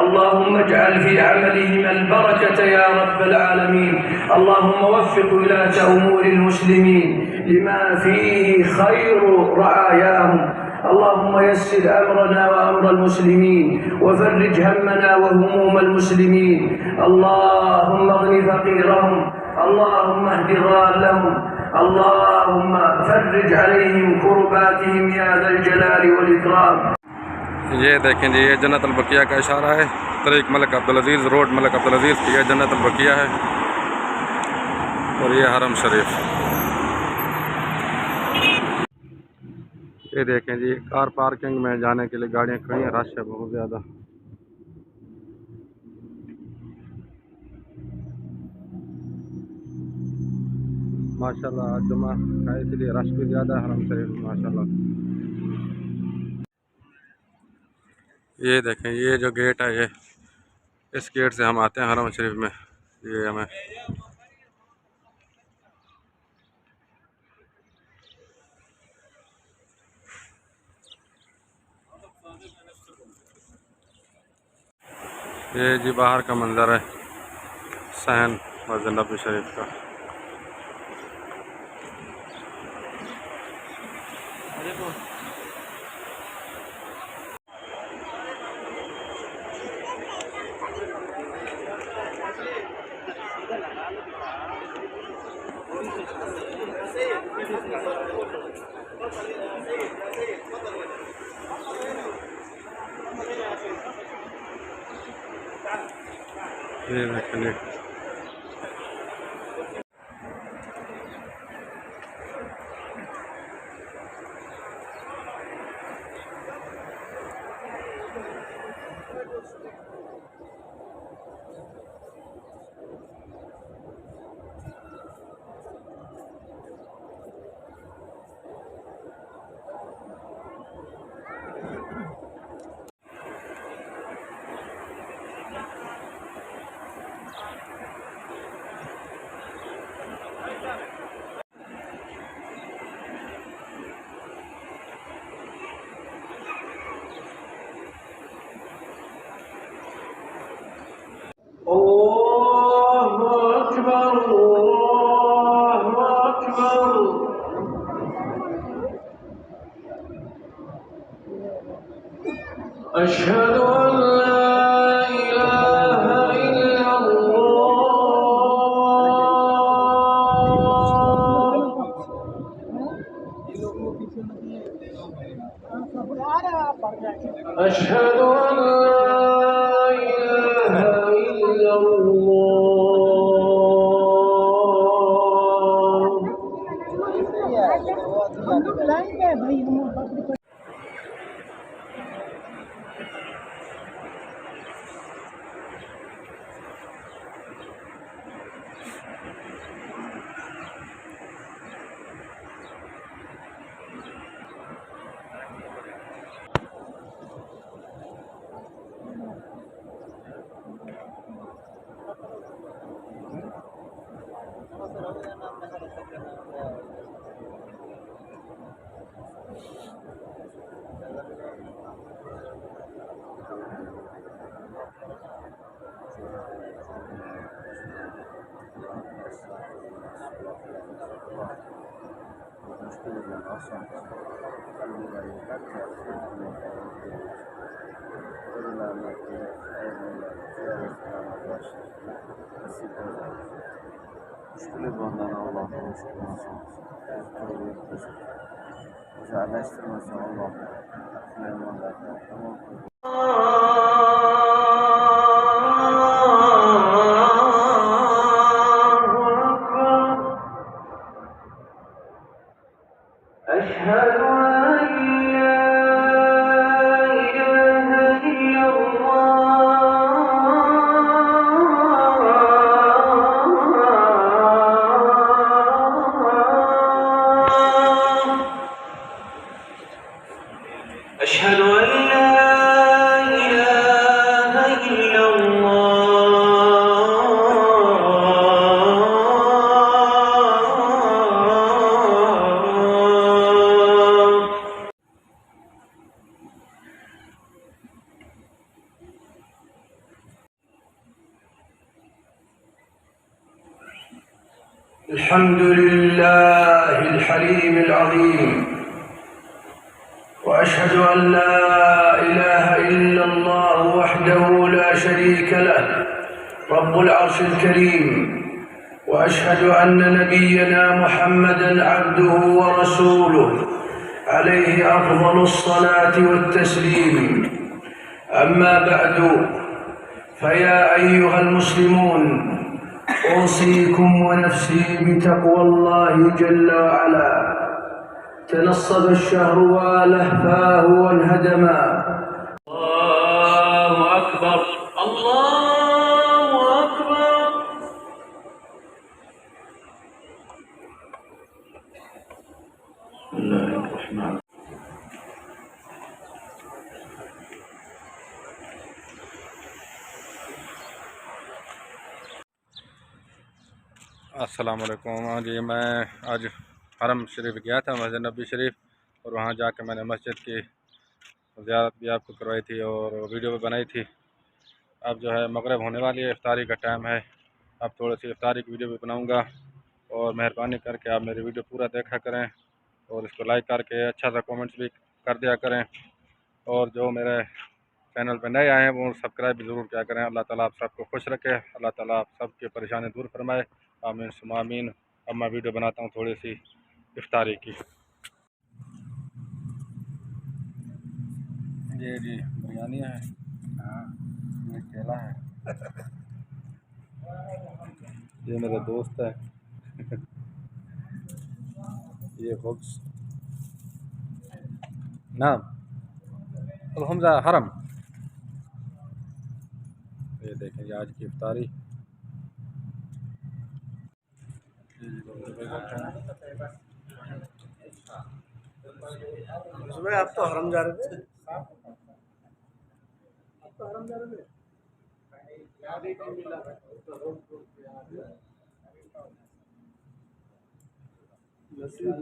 اللهم اجعل في عملهم البركة يا رب العالمين. اللهم وفق ولاة أمور المسلمين لما فيه خير رعاياهم. اللهم يسر أمرنا وأمر المسلمين وفرج همنا وهموم المسلمين. اللهم اغن فقيرهم، اللهم اهد ضالهم، اللهم فرج عليهم كرباتهم يا ذا الجلال والإكرام. ये देखें जी, ये जन्नत अल-बकिया का इशारा है। तरीक़ मलिक अब्दुल अज़ीज़ रोड, मलिक अब्दुल अज़ीज़ की, ये जन्नत अल-बकिया है और ये हरम शरीफ। ये देखें जी, कार पार्किंग में जाने के लिए गाड़ियाँ खड़ी हैं, रश है बहुत ज़्यादा। माशाल्लाह आज जुमा है इसलिए रश भी ज़्यादा है हरम शरीफ में माशाल्लाह। ये देखें, ये जो गेट है, ये इस गेट से हम आते हैं हरम शरीफ में। ये हमें ये जी बाहर का मंजर है सहन मस्जिद नबवी शरीफ का। ये देखिए أشهد أن لا إله إلا الله. أشهد أن لا إله إلا الله. Müşkülü ondan Allah'ın şükürlensin. Uzaklaştırmasın Allah'ım. Süleyman'dan. Tamam. أشهد أن لا الحمد لله الحليم العظيم، وأشهد أن لا إله إلا الله وحده لا شريك له رب العرش الكريم، وأشهد أن نبينا محمدًا عبده ورسوله عليه أفضل الصلاة والتسليم. أما بعد، فيا أيها المسلمون، أوصيكم ونفسي بتقوى الله جل وعلا. تنصب الشهر ولهفاه وانهدما. الله أكبر، الله أكبر. بسم الله الرحمن الرحيم. अस्सलाम वालेकुम। जी मैं आज हरम शरीफ गया था, मस्जिद नबी शरीफ, और वहाँ जाकर मैंने मस्जिद की ज़ियारत भी आपको करवाई थी और वीडियो भी बनाई थी। अब जो है मगरिब होने वाली है, इफ्तारी का टाइम है। अब थोड़ी सी इफ्तारी की वीडियो भी बनाऊँगा, और मेहरबानी करके आप मेरी वीडियो पूरा देखा करें और इसको लाइक करके अच्छा सा कमेंट्स भी कर दिया करें। और जो मेरे चैनल पर नए आए हैं वो सब्सक्राइब भी ज़रूर किया करें। अल्लाह ताला आप सबको खुश रखे, अल्लाह ताला आप सबकी परेशानी दूर फरमाए, आमीन सुम्मा आमीन। अब मैं वीडियो बनाता हूँ थोड़ी सी इफ्तारी की। ये जी बिरयानी है, ये केला है, ये मेरा दोस्त है ये खुब्स नाम हमजा हरम। ये देखें ये आज की इफ्तारी। आप तो हरम जा रहे थे। नसीब